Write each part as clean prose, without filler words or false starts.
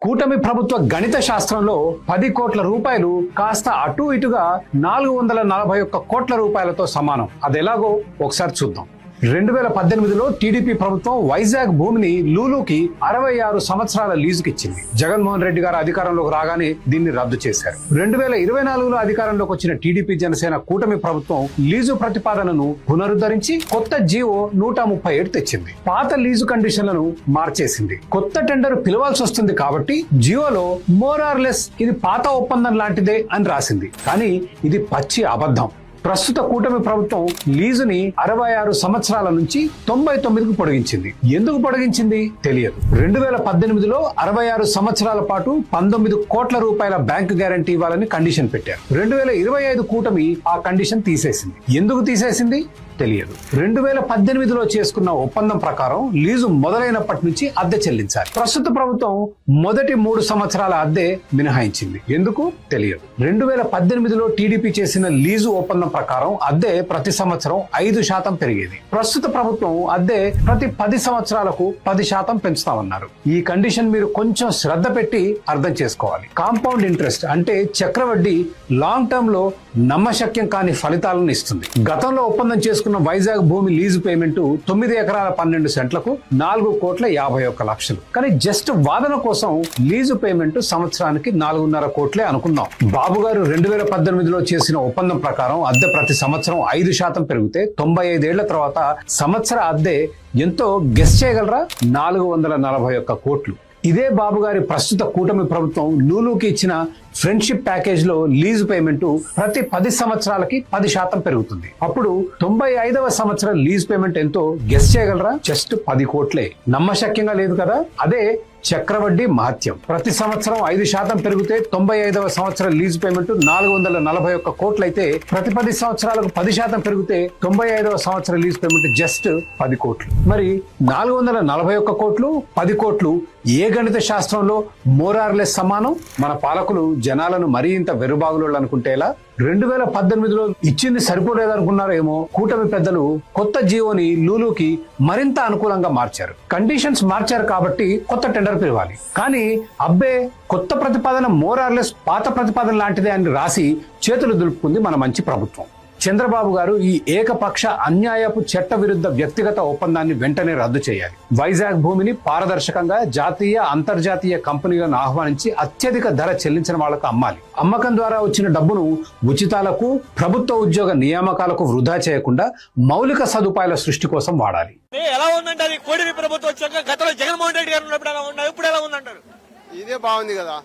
కూటమి ప్రభుత్వ గణిత శాస్త్రంలో 10 కోట్ల రూపాయలు కాస్త అటు ఇటుగా 441 కోట్ల రూపాయలతో సమానం. అదెలాగో ఒకసారి చూద్దాం. 2018లో టీడీపీ ప్రభుత్వం వైజాగ్ భూమిని లూలుకి 66 సంవత్సరాల లీజుకి ఇచ్చింది. జగన్మోహన్ రెడ్డి గారు అధికారంలోకి రాగానే దీన్ని రద్దు చేశారు. 2024లో అధికారంలోకి వచ్చిన టీడీపీ జనసేన కూటమి ప్రభుత్వం లీజు ప్రతిపాదనను పునరుద్ధరించి కొత్త జీవో 137 తెచ్చింది. పాత లీజు కండిషన్లను మార్చేసింది. కొత్త టెండర్ పిలవాల్సి వస్తుంది కాబట్టి జియోలో మోర్ ఆర్ లెస్ ఇది పాత ఒప్పందం లాంటిదే అని రాసింది. కానీ ఇది పచ్చి అబద్ధం. ప్రస్తుత కూటమి ప్రభుత్వం లీజుని 66 సంవత్సరాల నుంచి 99కు పొడిగించింది. ఎందుకు పొడిగించింది తెలియదు. 2018లో 66 సంవత్సరాల పాటు 19 కోట్ల రూపాయల బ్యాంకు గ్యారంటీ ఇవ్వాలని కండిషన్ పెట్టారు. 2025 కూటమి ఆ కండిషన్ తీసేసింది. ఎందుకు తీసేసింది తెలియదు. 2018లో చేసుకున్న ఒప్పందం ప్రకారం లీజు మొదలైనప్పటి నుంచి అద్దె చెల్లించాలి. ప్రస్తుత ప్రభుత్వం మొదటి 3 సంవత్సరాల అద్దె మినహాయించింది. ఎందుకు తెలియదు. 2018లో టీడీపీ చేసిన లీజు ఒప్పందం ప్రకారం అద్దె ప్రతి సంవత్సరం 5% పెరిగేది. ప్రస్తుత ప్రభుత్వం అద్దె ప్రతి 10 సంవత్సరాలకు 10% పెంచుతామన్నారు. ఈ కండిషన్ మీరు కొంచెం శ్రద్ధ పెట్టి అర్థం చేసుకోవాలి. కాంపౌండ్ ఇంట్రెస్ట్ అంటే చక్రవడ్డీ లాంగ్ టర్మ్ లో నమ్మశక్యం కాని ఫలితాలను ఇస్తుంది. గతంలో ఒప్పందం చేసుకున్న వైజాగ్ భూమి లీజు పేమెంట్ 9 ఎకరాల 12 సెంట్లకు 4,51,00,000. కానీ జస్ట్ వాదన కోసం లీజు పేమెంట్ సంవత్సరానికి 4.5 కోట్లే అనుకుందాం. బాబు గారు 2018లో చేసిన ఒప్పందం ప్రకారం అద్దె ప్రతి సంవత్సరం 5% పెరిగితే 95 ఏళ్ల తర్వాత సంవత్సర అద్దె ఎంతో గెస్ చేయగలరా? 441 కోట్లు. ఇదే బాబు గారి ప్రస్తుత కూటమి ప్రభుత్వం లూలుకి ఇచ్చిన ఫ్రెండ్షిప్ ప్యాకేజ్ లో లీజు పేమెంట్ ప్రతి 10 సంవత్సరాలకి 10% పెరుగుతుంది. అప్పుడు 95వ సంవత్సరం లీజ్ పేమెంట్ ఎంతో గెస్ చేయగలరా? జస్ట్ 10 కోట్లే. నమ్మశక్యంగా లేదు కదా? అదే చక్రవడ్డీ మహత్యం. ప్రతి సంవత్సరం 5% పెరిగితే 95వ సంవత్సరం లీజ్ పేమెంట్ 441 కోట్లయితే ప్రతి 10 సంవత్సరాలకు 10% పెరిగితే 95వ సంవత్సరం లీజ్ పేమెంట్ జస్ట్ 10 కోట్లు. మరి 441 కోట్లు 10 కోట్లు ఏ గణిత శాస్త్రంలో మోరార్లెస్ సమానం? మన పాలకులు జనాలను మరీ ఇంత వెరుబాగులు అనుకుంటే ఎలా? 2018లో ఇచ్చింది సరిపోలేదనుకున్నారేమో. కూటమి పెద్దలు కొత్త జీవోని లూలుకి మరింత అనుకూలంగా మార్చారు. కండిషన్స్ మార్చారు కాబట్టి కొత్త టెండర్ పిలవాలి. కానీ అబ్బే కొత్త ప్రతిపాదన మోరార్లెస్ పాత ప్రతిపాదన లాంటిదే అని రాసి చేతులు దులుపుకుంది మన మంచి ప్రభుత్వం. చంద్రబాబు గారు ఈ ఏకపక్ష అన్యాయపు చట్ట విరుద్ధ వ్యక్తిగత ఒప్పందాన్ని వెంటనే రద్దు చేయాలి. వైజాగ్ భూమిని పారదర్శకంగా జాతీయ అంతర్జాతీయ కంపెనీలను ఆహ్వానించి అత్యధిక ధర చెల్లించిన వాళ్లకు అమ్మాలి. అమ్మకం ద్వారా వచ్చిన డబ్బును ఉచితాలకు, ప్రభుత్వ ఉద్యోగ నియామకాలకు వృధా చేయకుండా మౌలిక సదుపాయాల సృష్టి కోసం వాడాలి. ఎలా ఉందంటే అది కూటమి ప్రభుత్వం వచ్చాక గతంలో జగన్మోహన్ రెడ్డి గారు ఉన్నప్పుడు ఎలా ఉన్నారు, ఇప్పుడు ఎలా ఉందంటారు? ఇదే బాగుంది కదా.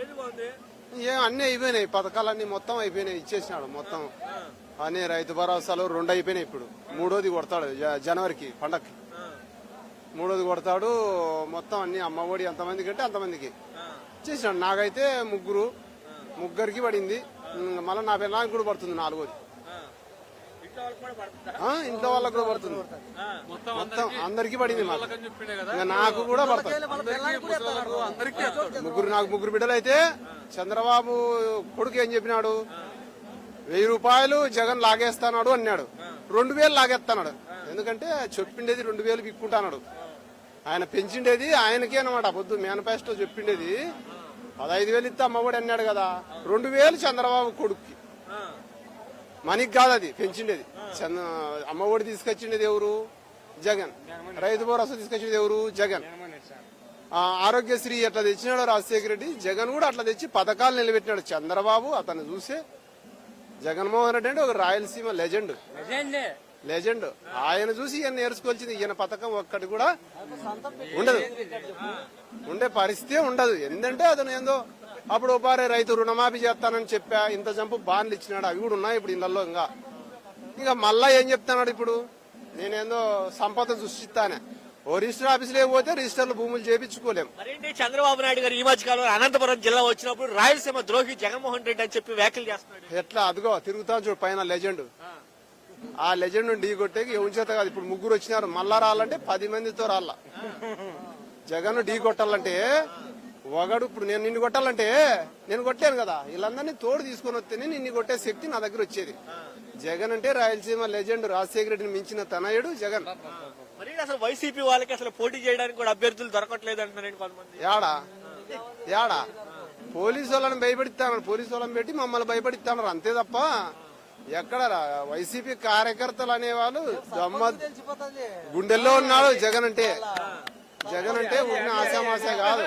ఏది బాగుంది? అన్ని అయిపోయినాయి, పథకాలన్నీ మొత్తం అయిపోయినాయి, ఇచ్చేసినాడు మొత్తం. అన్ని రైతు భరోసాలు 2 అయిపోయినాయి. ఇప్పుడు 3వది కొడతాడు జనవరికి పండక్కి. 3వది కొడతాడు. మొత్తం అన్ని అమ్మఒడి ఎంతమందికి అంటే అంతమందికి ఇచ్చేసినాడు. నాకైతే ముగ్గురికి పడింది. మళ్ళీ నా పిల్లలకి కూడా పడుతుంది 4వది. ఇంట్లో వాళ్ళకి కూడా పడుతుంది. మొత్తం అందరికి పడింది. నాకు కూడా పడుతుంది. నాకు ముగ్గురు బిడ్డలు అయితే చంద్రబాబు కొడుకు ఏం చెప్పినాడు? 1000 రూపాయలు జగన్ లాగేస్తాడు అన్నాడు. 2000 లాగేస్తాడు. ఎందుకంటే చెప్పిండేది 2000 పిక్కుంటాడు. ఆయన పెంచిండేది ఆయనకే అనమాట. పొద్దు మేనిఫెస్టో చెప్పిండేది 15,000 ఇస్తే అమ్మఒడి అన్నాడు కదా. 2000 చంద్రబాబు కొడుక్కి. మనకి కాదు అది పెంచిండేది. అమ్మఒడి తీసుకొచ్చిండేది ఎవరు? జగన్. రైతు భరోసా తీసుకొచ్చింది ఎవరు? జగన్. ఆరోగ్యశ్రీ అట్లా తెచ్చినాడు రాజశేఖర రెడ్డి. జగన్ కూడా అట్లా తెచ్చి పథకాలు నిలబెట్టినాడు. చంద్రబాబు అతను చూసే జగన్మోహన్ రెడ్డి అంటే ఒక రాయలసీమ లెజెండ్. ఆయన చూసి ఈయన నేర్చుకోవాల్సింది. ఈయన పథకం ఒక్కటి కూడా ఉండదు, ఉండే పరిస్థితే ఉండదు. ఎందుకంటే అతను ఏందో అప్పుడు ఒపారే రైతు రుణమాఫీ చేస్తానని చెప్పా, ఇంత జంపు బాండ్లు ఇచ్చినాడు. అవి కూడా ఉన్నాయి ఇప్పుడు ఇళ్లలో. ఇంకా మళ్ళా ఏం చెప్తున్నాడు ఇప్పుడు? నేనేందో సంపద సృష్టిస్తానే. ఓ రిజిస్టర్ ఆఫీస్ లేకపోతే రిజిస్టర్లు భూములు చేయించుకోలేము. మరేంటి చంద్రబాబు నాయుడు గారు ఈ మధ్య కాలంలో అనంతపురం జిల్లా వచ్చినప్పుడు రాయలసీమ ద్రోహి జగన్మోహన్ రెడ్డి అని చెప్పి వ్యాఖ్యలు చేస్తున్నాడు. ఎట్లా? అదిగో తిరుగుతాను చూడు పైన లెజెండ్. ఆ లెజెండ్ ఢీ కొట్టేకి ఎవరి చేత కాదు. ఇప్పుడు ముగ్గురు వచ్చినారు. మళ్ళా రాలంటే 10 మందితో రాళ్ళ. జగన్ ఢీ కొట్టాలంటే ఒకడు. ఇప్పుడు నేను నిన్ను కొట్టాలంటే నేను కొట్టాను కదా, వీళ్ళందరినీ తోడు తీసుకొని వస్తేనే నిన్ను కొట్టే శక్తి నా దగ్గర వచ్చేది. జగన్ అంటే రాయలసీమ లెజెండ్. రాజశేఖర రెడ్డిని మించిన తనయుడు జగన్. మరి అసలు వైసీపీ వాళ్ళకి అసలు పోటీ చేయడానికి కూడా అభ్యర్థులు దొరకట్లేదు అంటున్నారండి కొంతమంది. యాడా యాడా పోలీసు వాళ్ళని భయపెడిస్తాను, పోలీసు వాళ్ళని పెట్టి మమ్మల్ని భయపెడిస్తాను అంతే తప్ప ఎక్కడ వైసీపీ కార్యకర్తలు అనేవాళ్ళు గుండెల్లో ఉన్నాడు జగన్ అంటే. జగన్ అంటే ఉన్న ఆశామాశ కాదు.